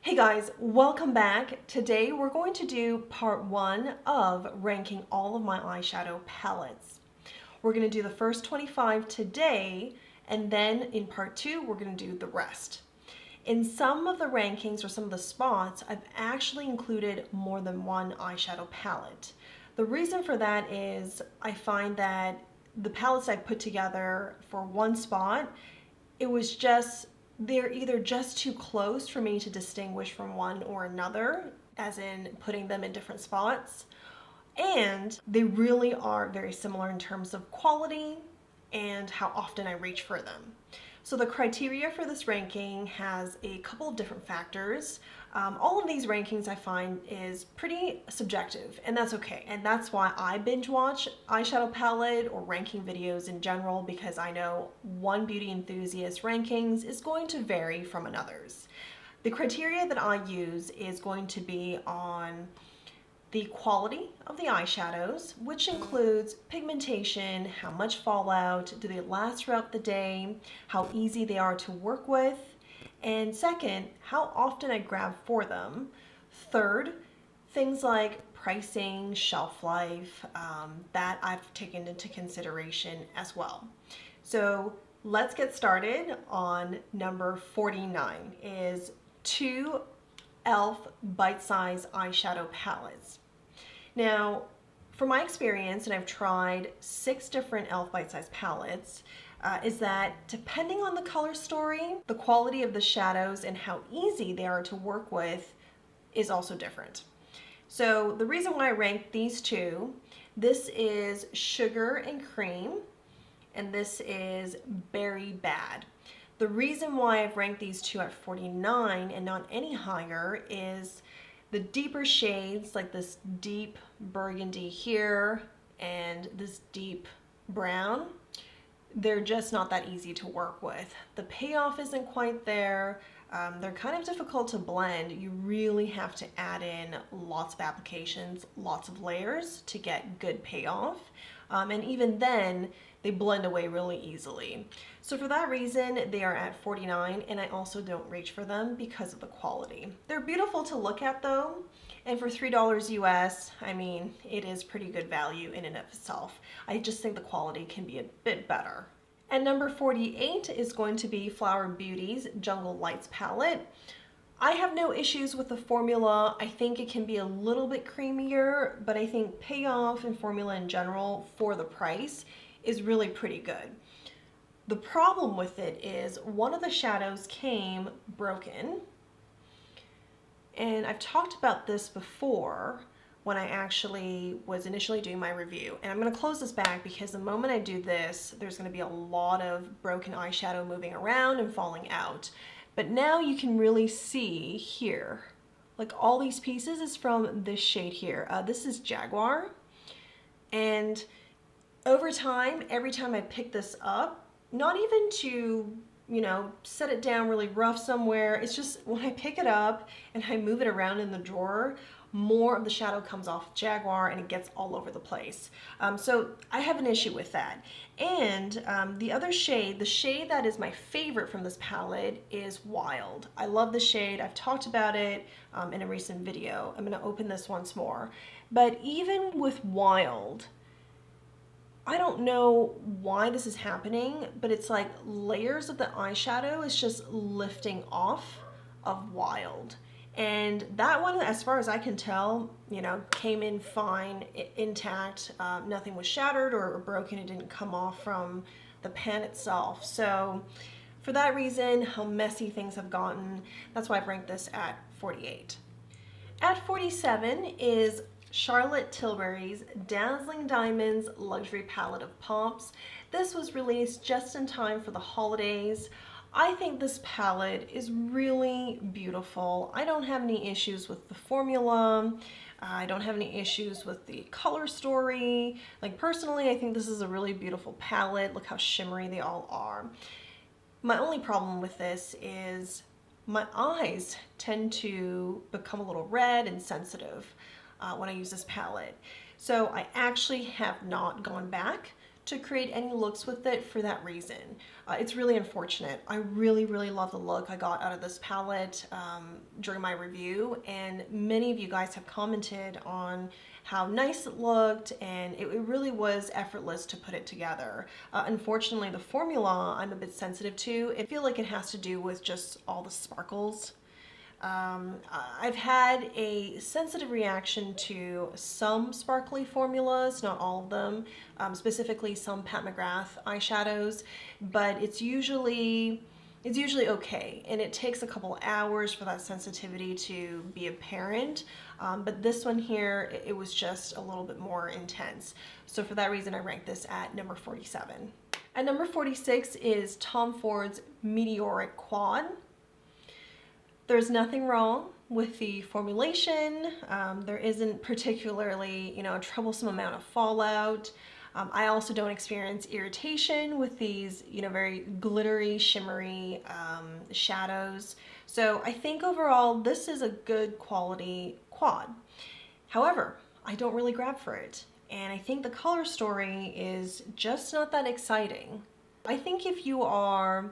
Hey guys, welcome back. Today we're going to do part one of ranking all of my eyeshadow palettes. We're going to do the first 25 today, and then in part two we're going to do the rest. In some of the rankings or some of the spots, I've actually included more than one eyeshadow palette. The reason for that is I find that the palettes I put together for one spot, they're either just too close for me to distinguish from one or another, as in putting them in different spots, and they really are very similar in terms of quality and how often I reach for them. So the criteria for this ranking has a couple of different factors. All of these rankings I find is pretty subjective, and that's okay. And that's why I binge watch eyeshadow palette or ranking videos in general, because I know one beauty enthusiast rankings is going to vary from another's. The criteria that I use is going to be on the quality of the eyeshadows, which includes pigmentation, how much fallout, do they last throughout the day, how easy they are to work with, and second, how often I grab for them. Third, things like pricing, shelf life, that I've taken into consideration as well. So let's get started on number 49 is 2 e.l.f. bite-size eyeshadow palettes. Now, from my experience, and I've tried 6 different e.l.f. bite-size palettes, is that depending on the color story, the quality of the shadows and how easy they are to work with is also different. So the reason why I ranked these two, this is Sugar and Cream, and this is Berry Bad. The reason why I've ranked these two at 49 and not any higher is the deeper shades, like this deep burgundy here and this deep brown, they're just not that easy to work with. The payoff isn't quite there. They're kind of difficult to blend. You really have to add in lots of applications, lots of layers to get good payoff. And even then, they blend away really easily. So for that reason, they are at 49, and I also don't reach for them because of the quality. They're beautiful to look at though, and for $3 US, I mean, it is pretty good value in and of itself. I just think the quality can be a bit better. And number 48 is going to be Flower Beauty's Jungle Lights palette. I have no issues with the formula. I think it can be a little bit creamier, but I think payoff and formula in general for the price is really pretty good. The problem with it is one of the shadows came broken, and I've talked about this before when I actually was initially doing my review. And I'm going to close this back because the moment I do this, there's going to be a lot of broken eyeshadow moving around and falling out. But now you can really see here, like all these pieces is from this shade here. This is Jaguar. And over time, every time I pick this up, not even to, set it down really rough somewhere, it's just when I pick it up and I move it around in the drawer, more of the shadow comes off Jaguar and it gets all over the place. So I have an issue with that. And the other shade, the shade that is my favorite from this palette is Wild. I love the shade. I've talked about it in a recent video. I'm going to open this once more. But even with Wild, I don't know why this is happening, but it's like layers of the eyeshadow is just lifting off of Wild. And that one, as far as I can tell, came in fine, intact. Nothing was shattered or broken. It didn't come off from the pan itself. So for that reason, how messy things have gotten, that's why I've ranked this at 48. At 47 is Charlotte Tilbury's Dazzling Diamonds Luxury Palette of Pops. This was released just in time for the holidays. I think this palette is really beautiful. I don't have any issues with the formula. I don't have any issues with the color story. Like personally, I think this is a really beautiful palette. Look how shimmery they all are. My only problem with this is my eyes tend to become a little red and sensitive when I use this palette. So I actually have not gone back to create any looks with it for that reason. It's really unfortunate. I really, really love the look I got out of this palette during my review, and many of you guys have commented on how nice it looked, and it really was effortless to put it together. Unfortunately, the formula I'm a bit sensitive to. I feel like it has to do with just all the sparkles. I've had a sensitive reaction to some sparkly formulas, not all of them, specifically some Pat McGrath eyeshadows, but it's usually okay, and it takes a couple hours for that sensitivity to be apparent, but this one here, it was just a little bit more intense. So for that reason, I ranked this at number 47. At number 46 is Tom Ford's Meteoric Quad. There's nothing wrong with the formulation. There isn't particularly, a troublesome amount of fallout. I also don't experience irritation with these, very glittery, shimmery shadows. So I think overall this is a good quality quad. However, I don't really grab for it. And I think the color story is just not that exciting. I think if you are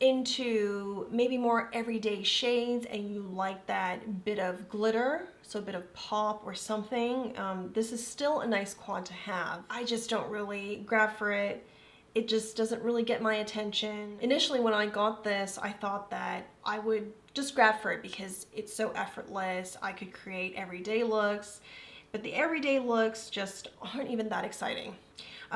into maybe more everyday shades and you like that bit of glitter, so a bit of pop or something, this is still a nice quad to have. I just don't really grab for it. It just doesn't really get my attention. Initially when I got this, I thought that I would just grab for it because it's so effortless. I could create everyday looks, but the everyday looks just aren't even that exciting.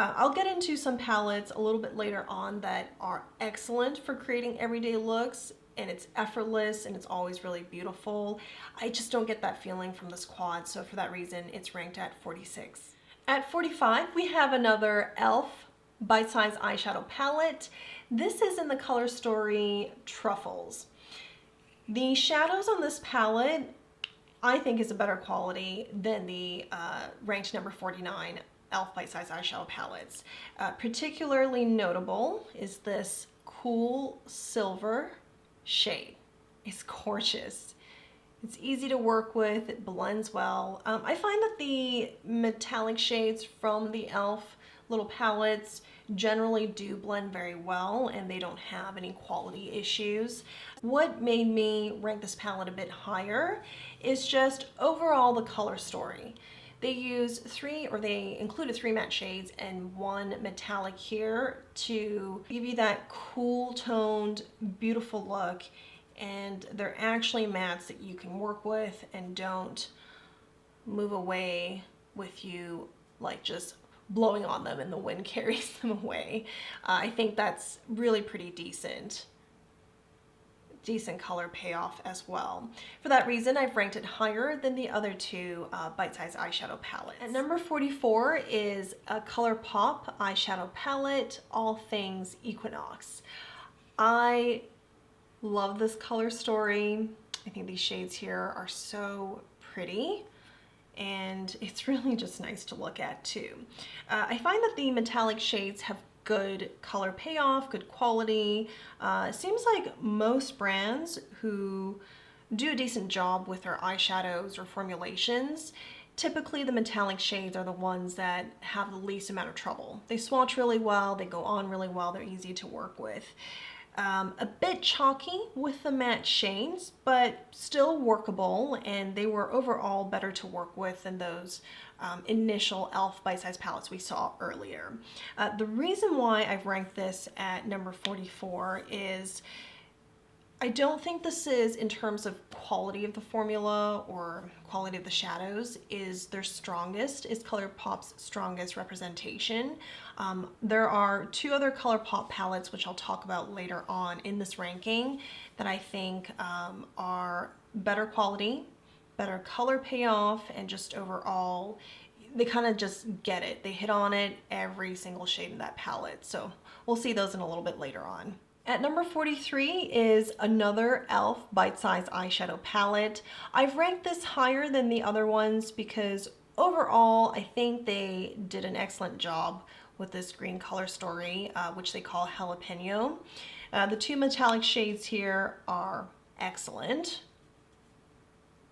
I'll get into some palettes a little bit later on that are excellent for creating everyday looks, and it's effortless and it's always really beautiful. I just don't get that feeling from this quad, so for that reason it's ranked at 46. At 45 we have another e.l.f. bite-size eyeshadow palette. This is in the color story Truffles. The shadows on this palette I think is a better quality than the ranked number 49 e.l.f. bite-size eyeshadow palettes. Particularly notable is this cool silver shade. It's gorgeous. It's easy to work with, it blends well. I find that the metallic shades from the e.l.f. little palettes generally do blend very well and they don't have any quality issues. What made me rank this palette a bit higher is just overall the color story. They included 3 matte shades and 1 metallic here to give you that cool toned, beautiful look. And they're actually mattes that you can work with and don't move away with you like just blowing on them and the wind carries them away. I think that's really pretty decent color payoff as well. For that reason, I've ranked it higher than the other 2 bite-size eyeshadow palettes. At number 44 is a ColourPop eyeshadow palette, all things Equinox. I love this color story. I think these shades here are so pretty, and it's really just nice to look at too. I find that the metallic shades have good color payoff, good quality. It seems like most brands who do a decent job with their eyeshadows or formulations, typically the metallic shades are the ones that have the least amount of trouble. They swatch really well, they go on really well, they're easy to work with. A bit chalky with the matte shades, but still workable, and they were overall better to work with than those initial e.l.f. bite-size palettes we saw earlier. The reason why I've ranked this at number 44 is I don't think this is, in terms of quality of the formula or quality of the shadows, is their strongest, is ColourPop's strongest representation. There are 2 other ColourPop palettes, which I'll talk about later on in this ranking, that I think are better quality, better color payoff, and just overall, they kind of just get it. They hit on it, every single shade in that palette. So we'll see those in a little bit later on. At number 43 is another e.l.f. bite-size eyeshadow palette. I've ranked this higher than the other ones because overall I think they did an excellent job with this green color story, which they call Jalapeno. The 2 metallic shades here are excellent.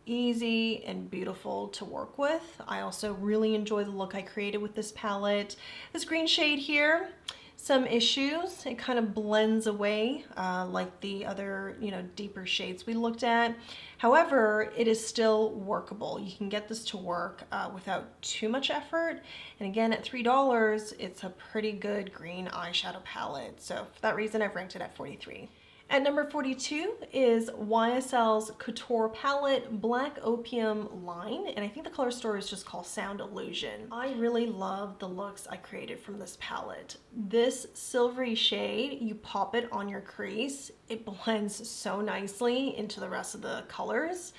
easy and beautiful to work with. I also really enjoy the look I created with this palette. This green shade here, some issues. It kind of blends away like the other, deeper shades we looked at. However, it is still workable. You can get this to work without too much effort. And again, at $3, it's a pretty good green eyeshadow palette. So for that reason, I've ranked it at 43. At number 42 is YSL's Couture palette, Black Opium line, and I think the color story is just called Sound Illusion. I really love the looks I created from this palette. This silvery shade, you pop it on your crease, it blends so nicely into the rest of the colors.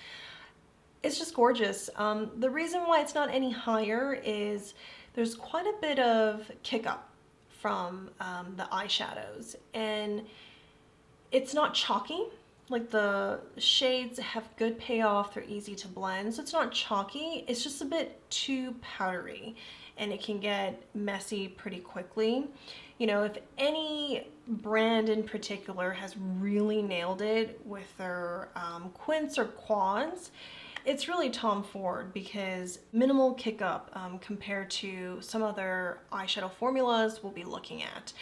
It's just gorgeous. The reason why it's not any higher is there's quite a bit of kick up from the eyeshadows, and it's not chalky. Like, the shades have good payoff, they're easy to blend, so it's not chalky, it's just a bit too powdery and it can get messy pretty quickly. If any brand in particular has really nailed it with their quints or quads, it's really Tom Ford, because minimal kick up compared to some other eyeshadow formulas we'll be looking at.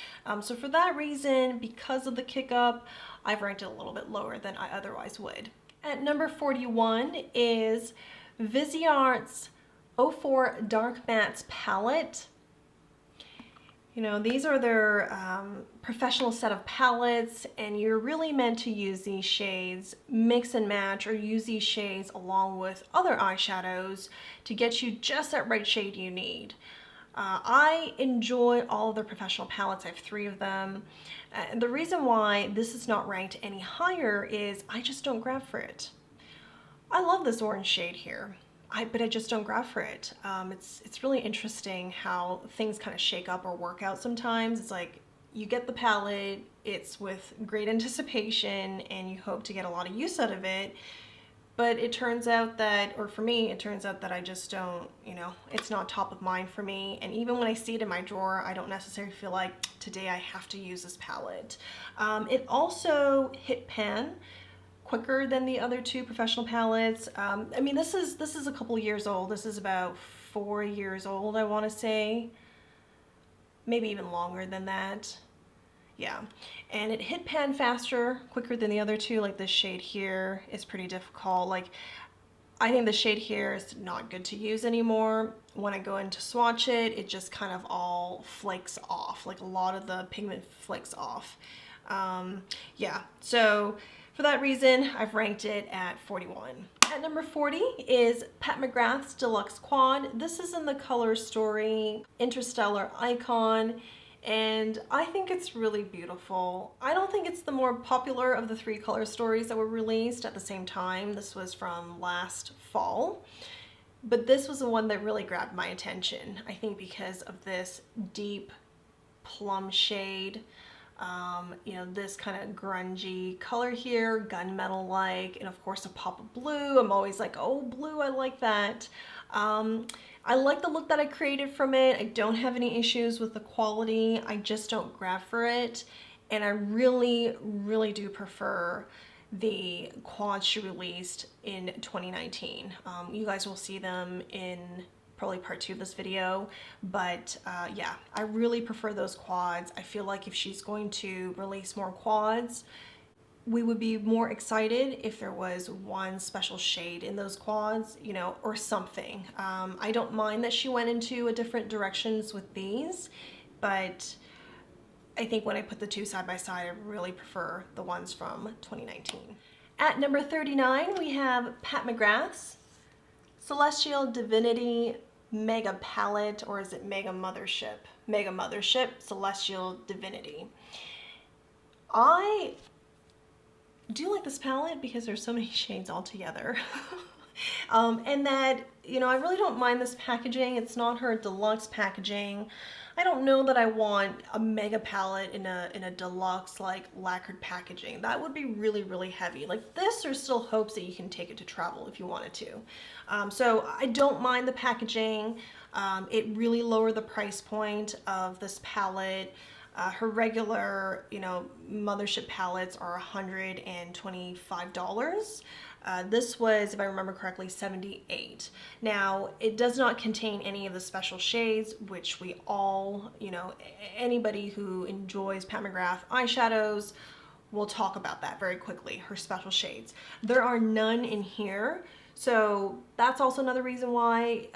So for that reason, because of the kick up, I've ranked it a little bit lower than I otherwise would. At number 41 is Viseart's 04 Dark Mattes palette. These are their professional set of palettes, and you're really meant to use these shades, mix and match, or use these shades along with other eyeshadows to get you just that right shade you need. I enjoy all of their professional palettes. I have 3 of them. And the reason why this is not ranked any higher is I just don't grab for it. I love this orange shade here. But I just don't grab for it. It's really interesting how things kind of shake up or work out sometimes. It's like you get the palette, it's with great anticipation, and you hope to get a lot of use out of it. But it turns out that, or for me, it turns out that I just don't, it's not top of mind for me. And even when I see it in my drawer, I don't necessarily feel like today I have to use this palette. It also hit pan quicker than the other 2 professional palettes. I mean, this is a couple years old. This is about 4 years old, I want to say. Maybe even longer than that. Yeah, and it hit pan faster, quicker than the other 2. Like, this shade here is pretty difficult. Like, I think the shade here is not good to use anymore. When I go in to swatch it, it just kind of all flakes off. Like, a lot of the pigment flakes off. Yeah, so for that reason, I've ranked it at 41. At number 40 is Pat McGrath's Deluxe Quad. This is in the Color Story Interstellar Icon, and I think it's really beautiful. I don't think it's the more popular of the 3 color stories that were released at the same time. This was from last fall, but this was the one that really grabbed my attention. I think because of this deep plum shade. This kind of grungy color here, gunmetal-like, and of course a pop of blue. I'm always like, oh, blue, I like that. I like the look that I created from it. I don't have any issues with the quality. I just don't grab for it. And I really, really do prefer the quads she released in 2019. You guys will see them in probably part 2 of this video, but yeah, I really prefer those quads. I feel like if she's going to release more quads, we would be more excited if there was one special shade in those quads, or something. I don't mind that she went into a different directions with these, but I think when I put the 2 side by side, I really prefer the ones from 2019. At number 39, we have Pat McGrath's Celestial Divinity Mega Palette, or is it Mega Mothership? Mega Mothership Celestial Divinity. I do like this palette because there's so many shades all together. And that, I really don't mind this packaging. It's not her deluxe packaging. I don't know that I want a mega palette in a deluxe, like, lacquered packaging. That would be really, really heavy. Like this, there's still hopes that you can take it to travel if you wanted to. So I don't mind the packaging. It really lowered the price point of this palette. Her regular, you know, Mothership palettes are $125. This was, if I remember correctly, $78. Now, it does not contain any of the special shades, which we all, you know, anybody who enjoys Pat McGrath eyeshadows, we'll talk about that very quickly, her special shades. There are none in here, so that's also another reason why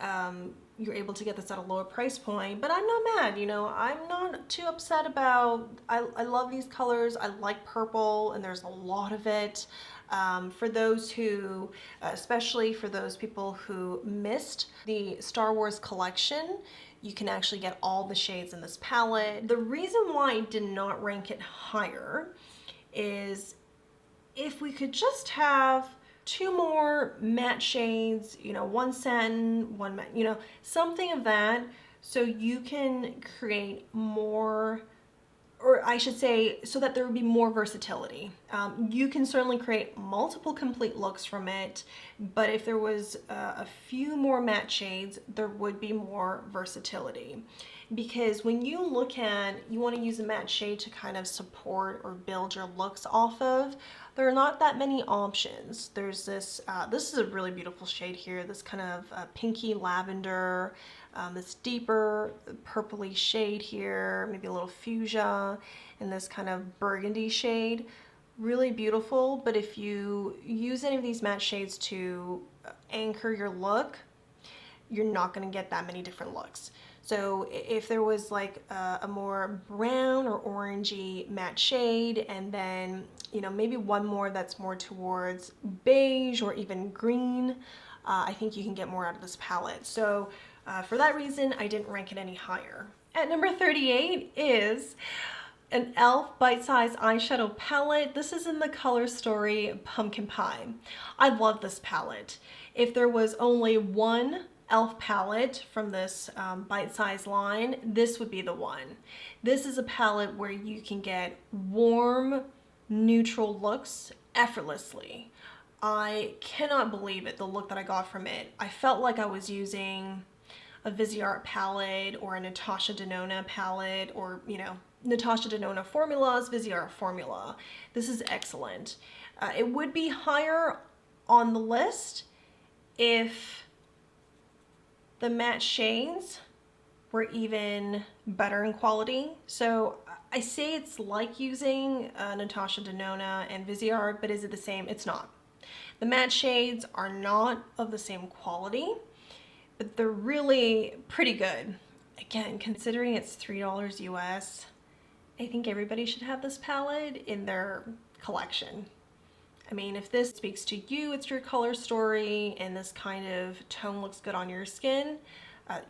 you're able to get this at a lower price point, but I'm not mad, you know, I'm not too upset about, I love these colors. I like purple, and there's a lot of it. For those who, especially for those people who missed the Star Wars collection, you can actually get all the shades in this palette. The reason why I did not rank it higher is if we could just have two more matte shades, you know, one satin, one matte, you know, something of that, so you can create more, or I should say, so that there would be more versatility. You can certainly create multiple complete looks from it, but if there was a few more matte shades, there would be more versatility. Because when you look at, you want to use a matte shade to kind of support or build your looks off of, there are not that many options. There's this, this is a really beautiful shade here, this kind of pinky lavender, this deeper purpley shade here, maybe a little fuchsia, and this kind of burgundy shade. Really beautiful, but if you use any of these matte shades to anchor your look, you're not going to get that many different looks. So if there was like a more brown or orangey matte shade, and then, you know, maybe one more that's more towards beige or even green, I think you can get more out of this palette. So for that reason, I didn't rank it any higher. At number 38 is an e.l.f. bite-size eyeshadow palette. This is in the Color Story Pumpkin Pie. I love this palette. If there was only one e.l.f. palette from this bite-size line, this would be the one. This is a palette where you can get warm, neutral looks effortlessly. I cannot believe it, the look that I got from it. I felt like I was using a Viseart palette or a Natasha Denona palette, or, you know, Natasha Denona formulas, Viseart formula. This is excellent. It would be higher on the list if the matte shades were even better in quality. So I say it's like using Natasha Denona and Viseart, but is it the same? It's not. The matte shades are not of the same quality, but they're really pretty good. Again, considering it's $3 US, I think everybody should have this palette in their collection. I mean, if this speaks to you, it's your color story, and this kind of tone looks good on your skin,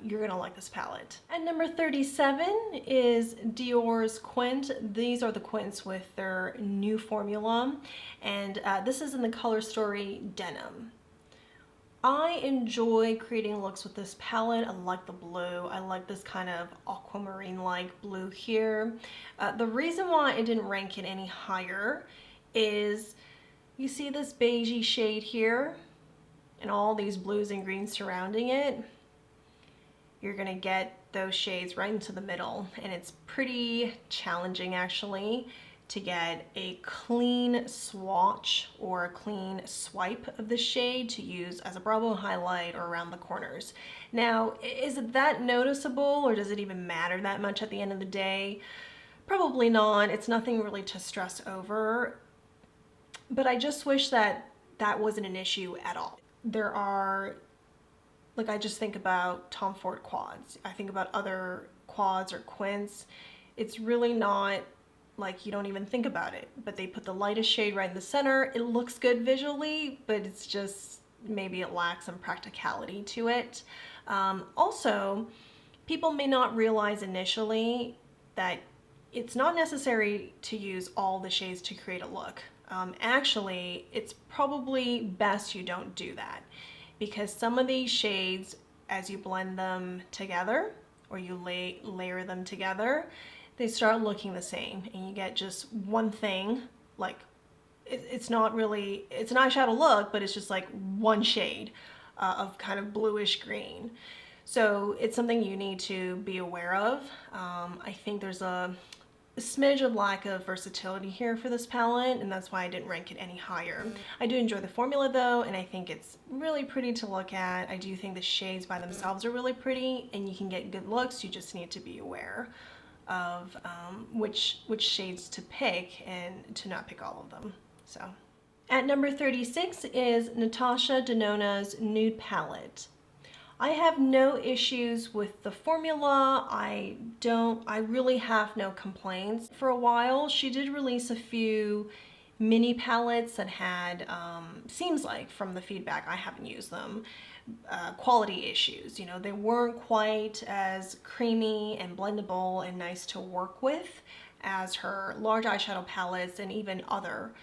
you're gonna like this palette. At number 37 is Dior's Quint. These are the Quints with their new formula, and this is in the Color Story Denim. I enjoy creating looks with this palette. I like the blue. I like this kind of aquamarine-like blue here. The reason why I didn't rank it any higher is you see this beigey shade here and all these blues and greens surrounding it. You're gonna get those shades right into the middle, and it's pretty challenging actually to get a clean swatch or a clean swipe of the shade to use as a brow highlight or around the corners. Now, is it that noticeable, or does it even matter that much at the end of the day? Probably not. It's nothing really to stress over, but I just wish that that wasn't an issue at all. There are, like, I just think about Tom Ford quads. I think about other quads or quints. It's really not like you don't even think about it, but they put the lightest shade right in the center. It looks good visually, but it's just, maybe it lacks some practicality to it. Also, people may not realize initially that it's not necessary to use all the shades to create a look. Actually, it's probably best you don't do that, because some of these shades, as you blend them together or you layer them together, they start looking the same, and you get just one thing. Like, it's not really, it's an eyeshadow look, but it's just like one shade of kind of bluish green. So it's something you need to be aware of. I think there's a smidge of lack of versatility here for this palette, and that's why I didn't rank it any higher. I do enjoy the formula though, and I think it's really pretty to look at. I do think the shades by themselves are really pretty, and you can get good looks. You just need to be aware of which shades to pick and to not pick all of them. So at number 36 is Natasha Denona's Nude palette. I have no issues with the formula. I really have no complaints. For a while, she did release a few mini palettes that had, seems like from the feedback, I haven't used them, quality issues. You know, they weren't quite as creamy and blendable and nice to work with as her large eyeshadow palettes and even other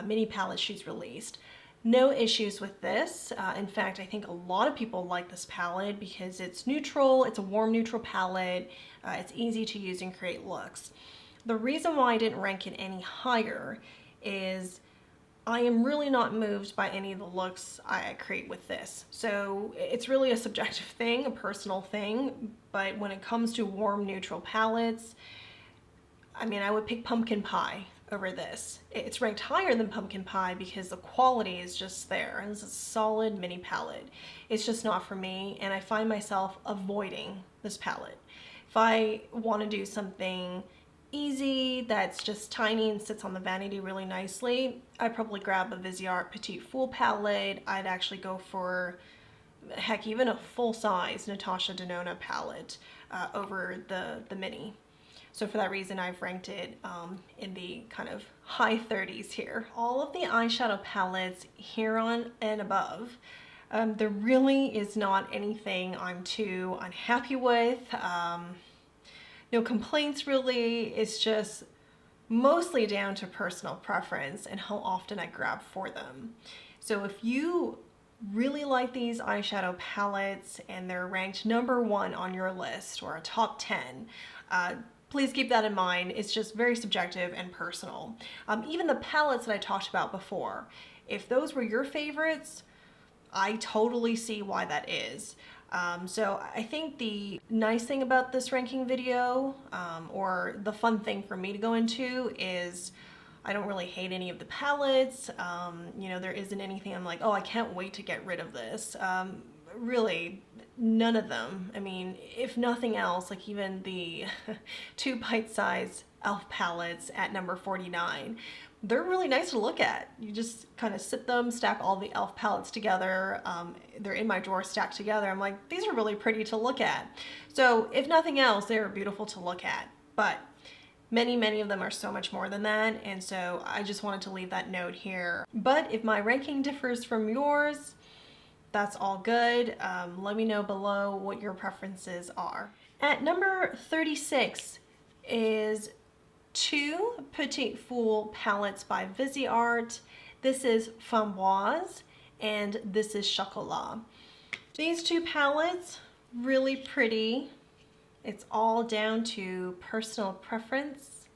mini palettes she's released. No issues with this. In fact, I think a lot of people like this palette because it's neutral, it's a warm neutral palette, it's easy to use and create looks. The reason why I didn't rank it any higher is I am really not moved by any of the looks I create with this. So it's really a subjective thing, a personal thing, but when it comes to warm neutral palettes, I mean, I would pick Pumpkin Pie over this. It's ranked higher than Pumpkin Pie because the quality is just there, and it's a solid mini palette. It's just not for me, and I find myself avoiding this palette. If I want to do something easy that's just tiny and sits on the vanity really nicely, I'd probably grab a Viseart Petit full palette. I'd actually go for, heck, even a full-size Natasha Denona palette over the mini. So for that reason, I've ranked it in the kind of high 30s here. All of the eyeshadow palettes here on and above, there really is not anything I'm too unhappy with. No complaints really. It's just mostly down to personal preference and how often I grab for them. So if you really like these eyeshadow palettes and they're ranked number 1 on your list or a top 10, please keep that in mind. It's just very subjective and personal. Even the palettes that I talked about before, if those were your favorites, I totally see why that is. So I think the nice thing about this ranking video, or the fun thing for me to go into, is I don't really hate any of the palettes. You know, there isn't anything I'm like, oh, I can't wait to get rid of this. Really, none of them. I mean, if nothing else, like even the 2 bite-sized e.l.f. palettes at number 49, they're really nice to look at. You just kind of sit them, stack all the e.l.f. palettes together. They're in my drawer stacked together. I'm like, these are really pretty to look at. So if nothing else, they're beautiful to look at. But many of them are so much more than that, and so I just wanted to leave that note here. But if my ranking differs from yours, that's all good. Let me know below what your preferences are. At number 36 is 2 Petit full palettes by Viseart. This is Framboise and this is Chocolat. These 2 palettes, really pretty. It's all down to personal preference.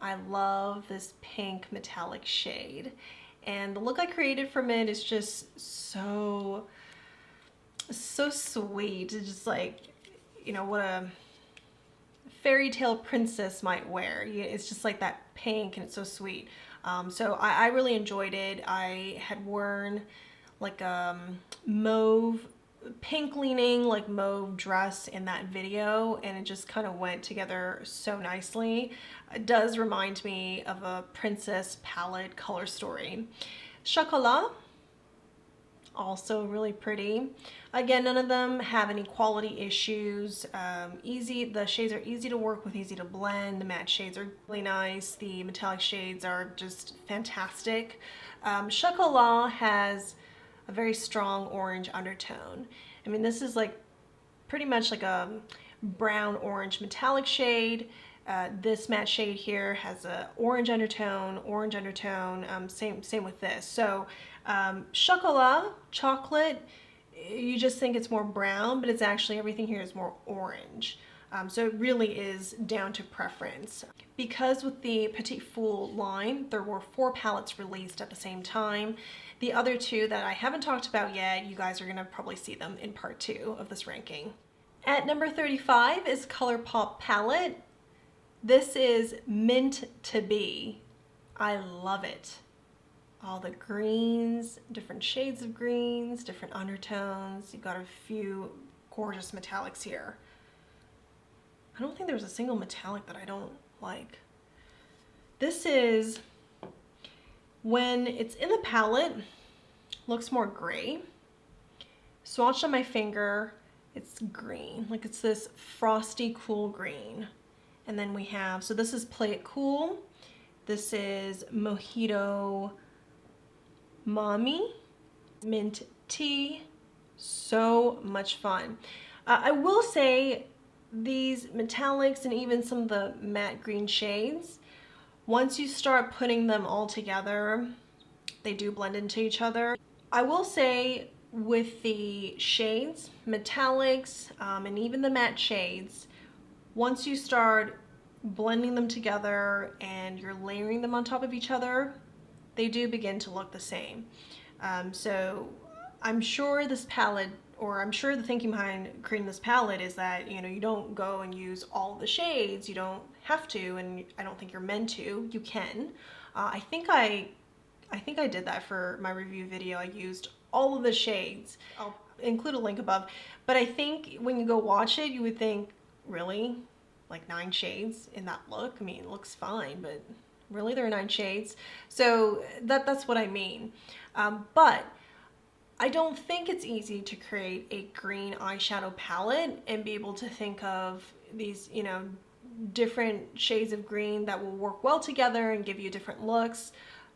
I love this pink metallic shade. And the look I created from it is just so sweet. It's just like, you know, what a fairy tale princess might wear. It's just like that pink, and it's so sweet. So I really enjoyed it. I had worn like a mauve, pink leaning, like mauve dress in that video, and it just kind of went together so nicely. It does remind me of a princess palette color story. Chocolat, also really pretty. Again, none of them have any quality issues. The shades are easy to work with, easy to blend. The matte shades are really nice. The metallic shades are just fantastic. Chocolat has a very strong orange undertone. I mean, this is like pretty much like a brown orange metallic shade. This matte shade here has a orange undertone, same with this. So chocolate, you just think it's more brown, but it's actually, everything here is more orange. So it really is down to preference. Because with the Petit Fool line, there were 4 palettes released at the same time. The other 2 that I haven't talked about yet, you guys are gonna probably see them in part 2 of this ranking. At number 35 is ColourPop palette. This is meant to be. I love it. All the greens, different shades of greens, different undertones. You've got a few gorgeous metallics here. I don't think there's a single metallic that I don't like. This is, when it's in the palette, looks more gray. Swatched on my finger, it's green. Like it's this frosty, cool green. And then we have, so this is Play It Cool. This is Mojito Mommy, Mint Tea. So much fun. I will say these metallics and even some of the matte green shades, once you start putting them all together, they do blend into each other. I will say with the shades, metallics, and even the matte shades, once you start blending them together and you're layering them on top of each other, they do begin to look the same. So I'm sure this palette, or I'm sure the thinking behind creating this palette is that, you know, you don't go and use all the shades. You don't have to, and I don't think you're meant to. You can. I think I did that for my review video. I used all of the shades. I'll include a link above. But I think when you go watch it, you would think, really? Like 9 shades in that look? I mean, it looks fine, but really there are 9 shades? So that's what I mean. But I don't think it's easy to create a green eyeshadow palette and be able to think of these, you know, different shades of green that will work well together and give you different looks.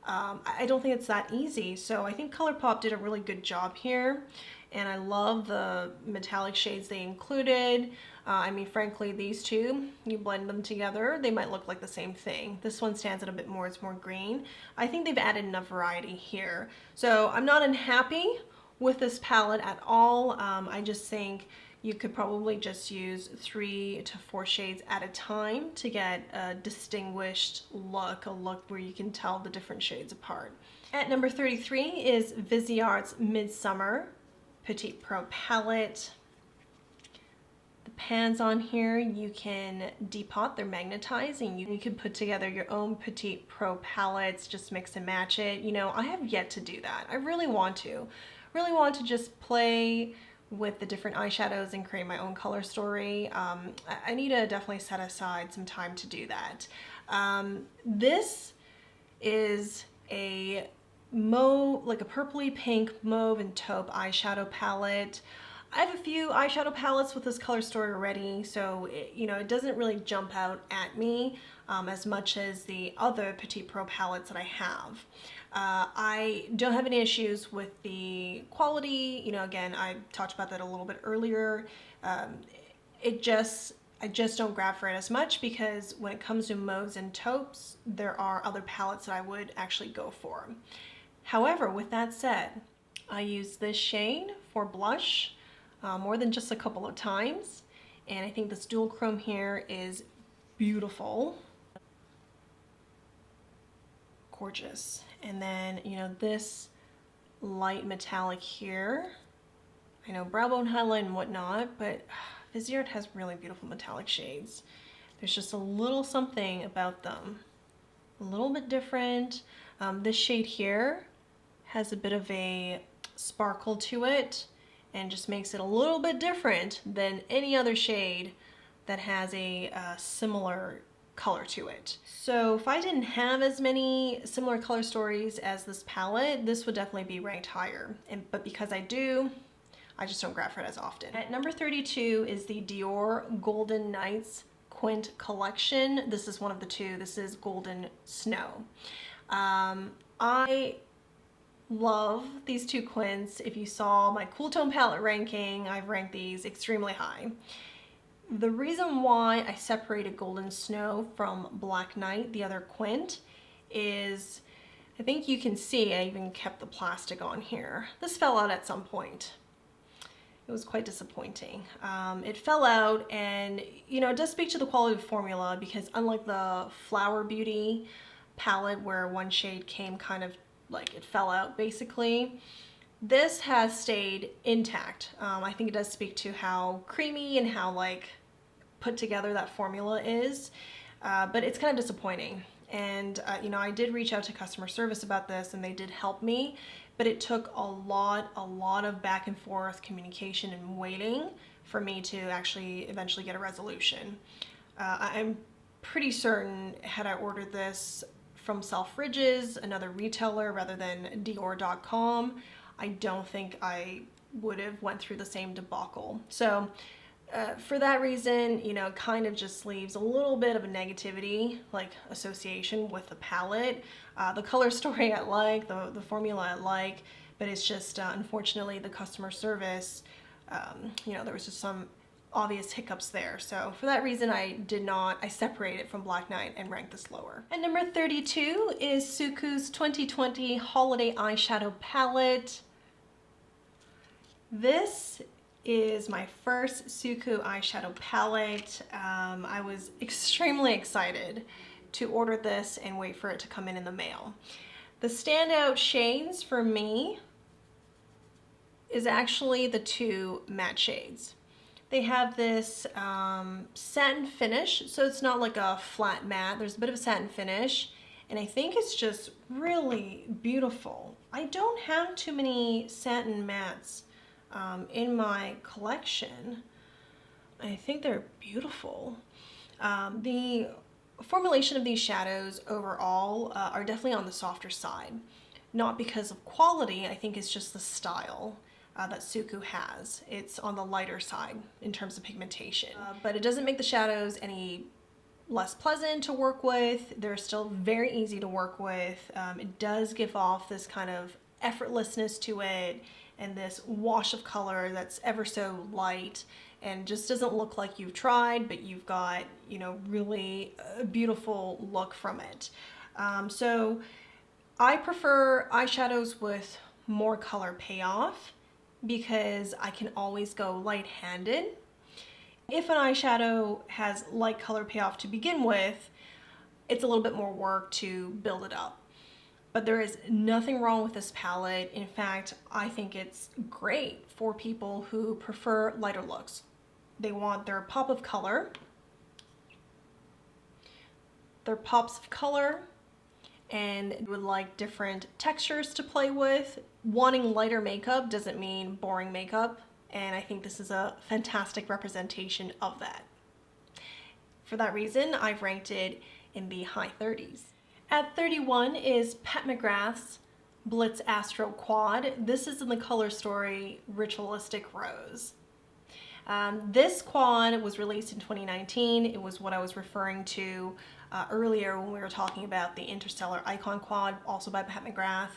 I don't think it's that easy. So I think ColourPop did a really good job here. And I love the metallic shades they included. I mean, frankly, these two, you blend them together, they might look like the same thing. This one stands out a bit more, it's more green. I think they've added enough variety here. So I'm not unhappy with this palette at all. I just think you could probably just use 3 to 4 shades at a time to get a distinguished look, a look where you can tell the different shades apart. At number 33 is Viseart's Midsommer Petit Pro Palette. The pans on here, you can depot, they're magnetizing. You can put together your own Petit Pro palettes, just mix and match it. You know, I have yet to do that. I really want to. Really want to just play with the different eyeshadows and create my own color story. I need to definitely set aside some time to do that. This is a mauve, like a purpley pink mauve and taupe eyeshadow palette. I have a few eyeshadow palettes with this color story already, so you know, it doesn't really jump out at me as much as the other Petit Pro palettes that I have. I don't have any issues with the quality. You know, again, I talked about that a little bit earlier. I just don't grab for it as much because when it comes to mauves and taupes, there are other palettes that I would actually go for. However, with that said, I use this shade for blush more than just a couple of times, and I think this dual chrome here is beautiful. Gorgeous. And then, you know, this light metallic here, I know brow bone highlight and whatnot, but Viseart has really beautiful metallic shades. There's just a little something about them, a little bit different. This shade here has a bit of a sparkle to it and just makes it a little bit different than any other shade that has a similar color to it. So if I didn't have as many similar color stories as this palette, this would definitely be ranked higher. But because I do, I just don't grab for it as often. At number 32 is the Dior Golden Nights Quint Collection. This is one of the two. This is Golden Snow. I love these two quints. If you saw my cool tone palette ranking, I've ranked these extremely high. The reason why I separated Golden Snow from Black Night, the other quint, is I think you can see I even kept the plastic on here. This fell out at some point. It was quite disappointing. It fell out, and you know, it does speak to the quality of the formula because unlike the Flower Beauty palette where one shade came kind of like it fell out basically, this has stayed intact. I think it does speak to how creamy and how like put together that formula is. but it's kind of disappointing. And you know, I did reach out to customer service about this and they did help me, but it took a lot of back and forth communication and waiting for me to actually eventually get a resolution. I'm pretty certain had I ordered this from Selfridges, another retailer, rather than Dior.com, I don't think I would have went through the same debacle. So for that reason, you know, kind of just leaves a little bit of a negativity, like association with the palette. The color story I like, the formula I like, but it's just unfortunately the customer service, you know, there was just some obvious hiccups there. So for that reason, I separated from Black Knight and ranked this lower. And number 32 is Suku's 2020 Holiday Eyeshadow Palette. This is my first Suku eyeshadow palette. I was extremely excited to order this and wait for it to come in the mail. The standout shades for me is actually the two matte shades. They have this satin finish, so it's not like a flat matte. There's a bit of a satin finish, and I think it's just really beautiful. I don't have too many satin mattes in my collection. I think they're beautiful. The formulation of these shadows overall are definitely on the softer side. Not because of quality, I think it's just the style that Suku has. It's on the lighter side in terms of pigmentation. But it doesn't make the shadows any less pleasant to work with. They're still very easy to work with. It does give off this kind of effortlessness to it and this wash of color that's ever so light and just doesn't look like you've tried, but you've got, you know, really a beautiful look from it. So I prefer eyeshadows with more color payoff because I can always go light-handed. If an eyeshadow has light color payoff to begin with, it's a little bit more work to build it up. But there is nothing wrong with this palette. In fact, I think it's great for people who prefer lighter looks. They want their pop of color, their pops of color, and would like different textures to play with. Wanting lighter makeup doesn't mean boring makeup, and I think this is a fantastic representation of that. For that reason, I've ranked it in the high 30s. At 31 is Pat McGrath's Blitz Astro Quad. This is in the Color Story Ritualistic Rose. This quad was released in 2019. It was what I was referring to earlier when we were talking about the Interstellar Icon Quad, also by Pat McGrath.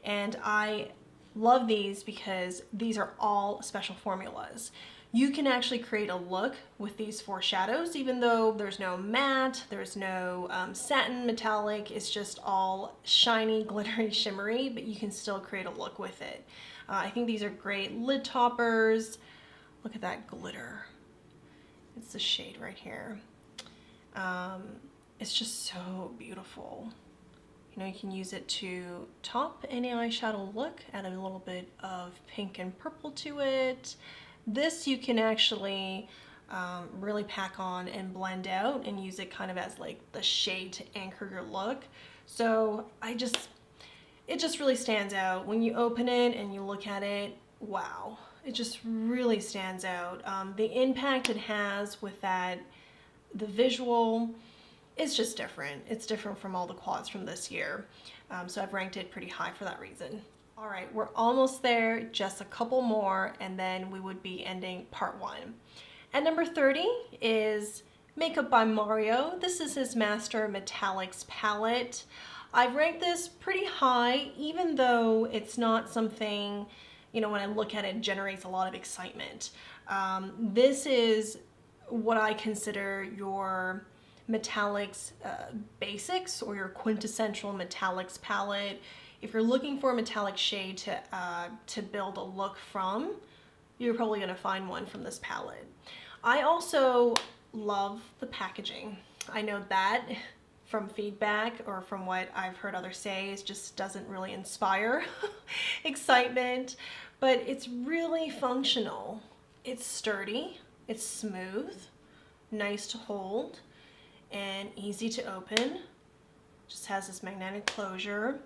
And I love these because these are all special formulas. You can actually create a look with these four shadows, even though there's no matte, there's no satin metallic, it's just all shiny, glittery, shimmery, but you can still create a look with it. I think these are great lid toppers. Look at that glitter. It's the shade right here. It's just so beautiful. You know, you can use it to top any eyeshadow look, add a little bit of pink and purple to it. This you can actually really pack on and blend out and use it kind of as like the shade to anchor your look. So it just really stands out. When you open it and you look at it, wow, it just really stands out. The impact it has with that, the visual, is just different. It's different from all the quads from this year. So I've ranked it pretty high for that reason. All right, we're almost there, just a couple more, and then we would be ending part 1. At number 30 is Makeup by Mario. This is his Master Metallics palette. I've ranked this pretty high, even though it's not something, you know, when I look at it, generates a lot of excitement. This is what I consider your metallics basics, or your quintessential metallics palette. If you're looking for a metallic shade to build a look from, you're probably going to find one from this palette. I also love the packaging. I know that from feedback or from what I've heard others say, it just doesn't really inspire excitement, but it's really functional. It's sturdy, it's smooth, nice to hold, and easy to open. Just has this magnetic closure.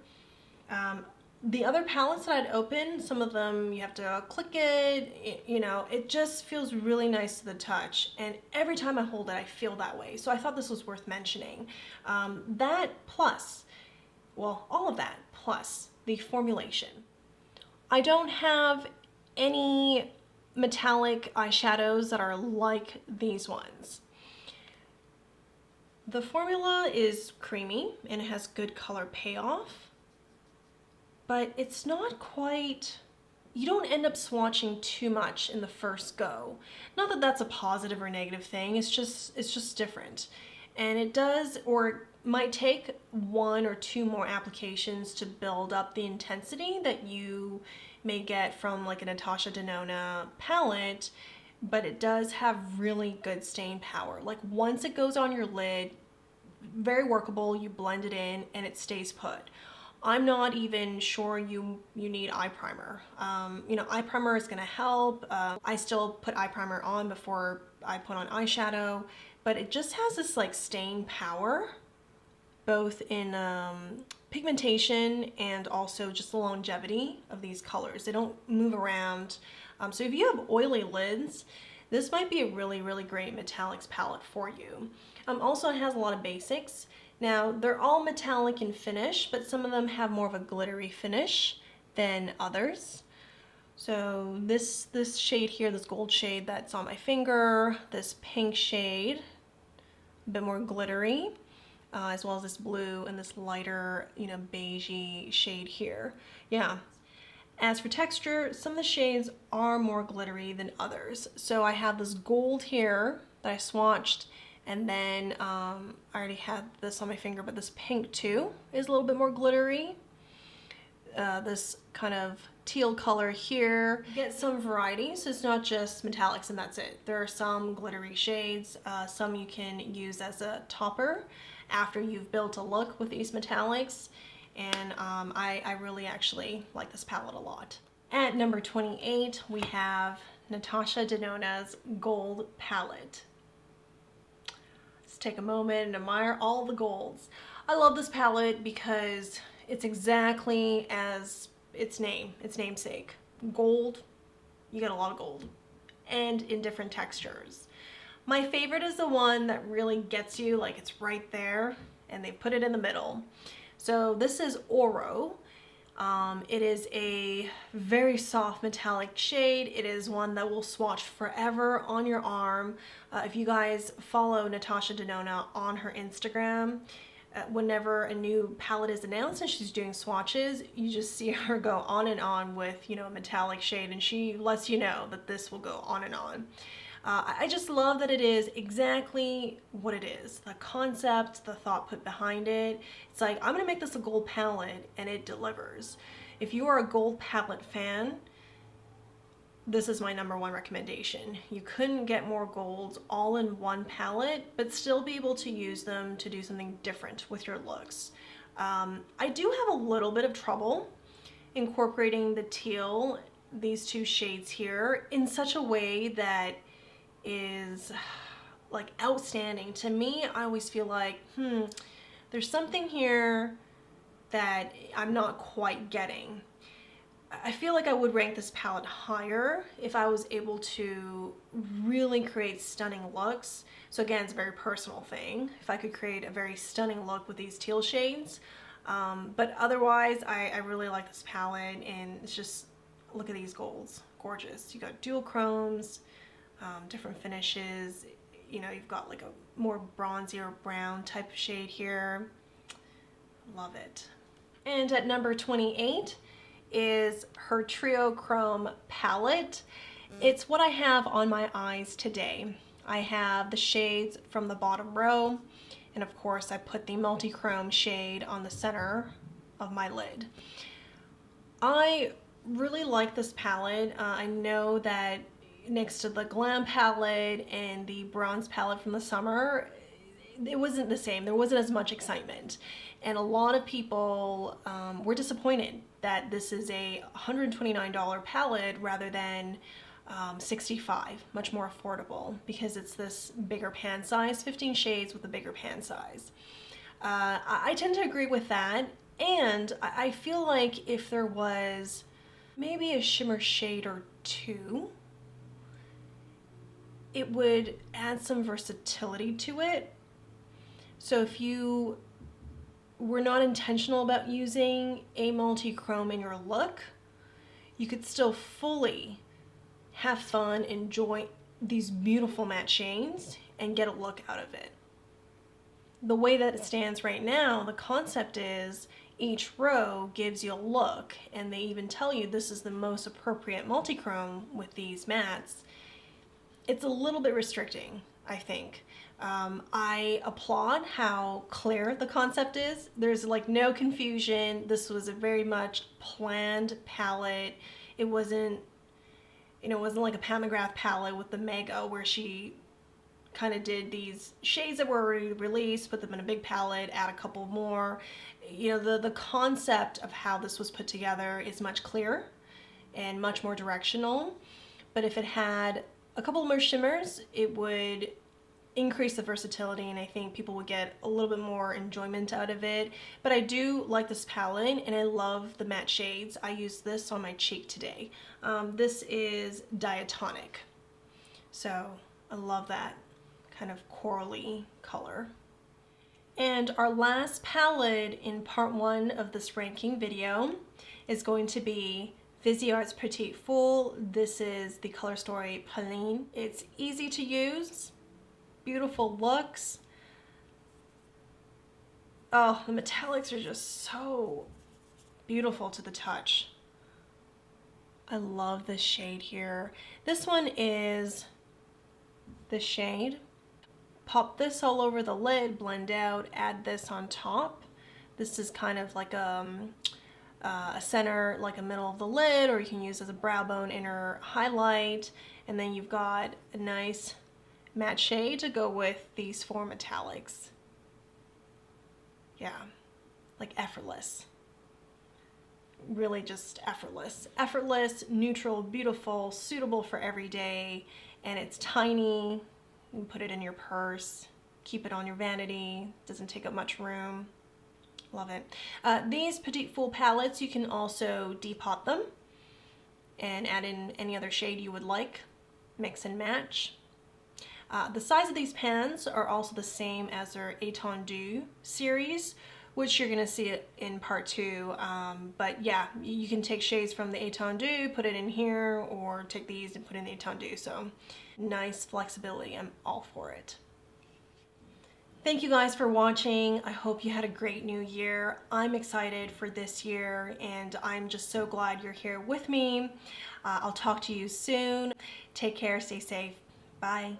The other palettes that I'd opened, some of them you have to click it, you know, it just feels really nice to the touch. And every time I hold it, I feel that way. So I thought this was worth mentioning. That plus, well, all of that plus the formulation. I don't have any metallic eyeshadows that are like these ones. The formula is creamy and it has good color payoff, but it's not quite, you don't end up swatching too much in the first go. Not that that's a positive or negative thing, it's just different. And it does, or might take 1 or 2 more applications to build up the intensity that you may get from like a Natasha Denona palette, but it does have really good stain power. Like once it goes on your lid, very workable, you blend it in and it stays put. I'm not even sure you need eye primer. You know, eye primer is gonna help. I still put eye primer on before I put on eyeshadow, but it just has this like stain power, both in pigmentation and also just the longevity of these colors. They don't move around. So if you have oily lids, this might be a really, really great metallics palette for you. Also, it has a lot of basics. Now, they're all metallic in finish, but some of them have more of a glittery finish than others. So this shade here, this gold shade that's on my finger, this pink shade, a bit more glittery, as well as this blue and this lighter, you know, beigey shade here. Yeah. As for texture, some of the shades are more glittery than others. So I have this gold here that I swatched, and then I already had this on my finger, but this pink too is a little bit more glittery. This kind of teal color here. You get some variety, so it's not just metallics and that's it. There are some glittery shades, some you can use as a topper after you've built a look with these metallics. And I really actually like this palette a lot. At number 28, we have Natasha Denona's Gold Palette. Let's take a moment and admire all the golds. I love this palette because it's exactly as its namesake. Gold, you get a lot of gold, and in different textures. My favorite is the one that really gets you, like it's right there, and they put it in the middle. So this is Oro. It is a very soft metallic shade. It is one that will swatch forever on your arm. If you guys follow Natasha Denona on her Instagram, whenever a new palette is announced and she's doing swatches, you just see her go on and on with, you know, a metallic shade, and she lets you know that this will go on and on. I just love that it is exactly what it is. The concept, the thought put behind it. It's like, I'm gonna make this a gold palette, and it delivers. If you are a gold palette fan, this is my #1 recommendation. You couldn't get more golds all in one palette, but still be able to use them to do something different with your looks. I do have a little bit of trouble incorporating the teal, these two shades here, in such a way that is like outstanding. To me, I always feel like, there's something here that I'm not quite getting. I feel like I would rank this palette higher if I was able to really create stunning looks. So again, it's a very personal thing. If I could create a very stunning look with these teal shades. But otherwise, I really like this palette, and it's just, look at these golds, gorgeous. You got dual chromes, different finishes. You know, you've got like a more bronzy or brown type of shade here. Love it. And at number 28 is her Trio Chrome palette. It's what I have on my eyes today. I have the shades from the bottom row, and of course I put the multi-chrome shade on the center of my lid. I really like this palette. I know that next to the Glam palette and the Bronze palette from the summer, it wasn't the same. There wasn't as much excitement. And a lot of people were disappointed that this is a $129 palette rather than $65, much more affordable because it's this bigger pan size, 15 shades with a bigger pan size. I tend to agree with that, and I feel like if there was maybe a shimmer shade or two, it would add some versatility to it. So if you were not intentional about using a multi-chrome in your look, you could still fully have fun, enjoy these beautiful matte shades, and get a look out of it. The way that it stands right now, the concept is each row gives you a look, and they even tell you this is the most appropriate multi-chrome with these mattes. It's a little bit restricting, I think. I applaud how clear the concept is. There's like no confusion. This was a very much planned palette. It wasn't, you know, it wasn't like a Pat McGrath palette with the Mega where she kind of did these shades that were already released, put them in a big palette, add a couple more. You know, the concept of how this was put together is much clearer and much more directional. But if it had a couple more shimmers, it would increase the versatility, and I think people would get a little bit more enjoyment out of it. But I do like this palette, and I love the matte shades. I used this on my cheek today. This is Diatonic, so I love that kind of corally color. And our last palette in part 1 of this ranking video is going to be Viseart's Petit Full. This is the color story Pauline. It's easy to use, beautiful looks. Oh, the metallics are just so beautiful to the touch. I love this shade here. This one is the shade. Pop this all over the lid, blend out, add this on top. This is kind of like a center, like a middle of the lid, or you can use as a brow bone inner highlight. And then you've got a nice matte shade to go with these 4 metallics. Yeah, like effortless. Really just effortless. Effortless, neutral, beautiful, suitable for every day, and it's tiny. You can put it in your purse, keep it on your vanity, doesn't take up much room. Love it. These Petit Full palettes, you can also depot them and add in any other shade you would like, mix and match. The size of these pans are also the same as their Étendue series, which you're gonna see it in part 2. But yeah, you can take shades from the Étendue, put it in here, or take these and put in the Étendue. So nice flexibility, I'm all for it. Thank you guys for watching. I hope you had a great new year. I'm excited for this year, and I'm just so glad you're here with me. I'll talk to you soon. Take care, stay safe. Bye.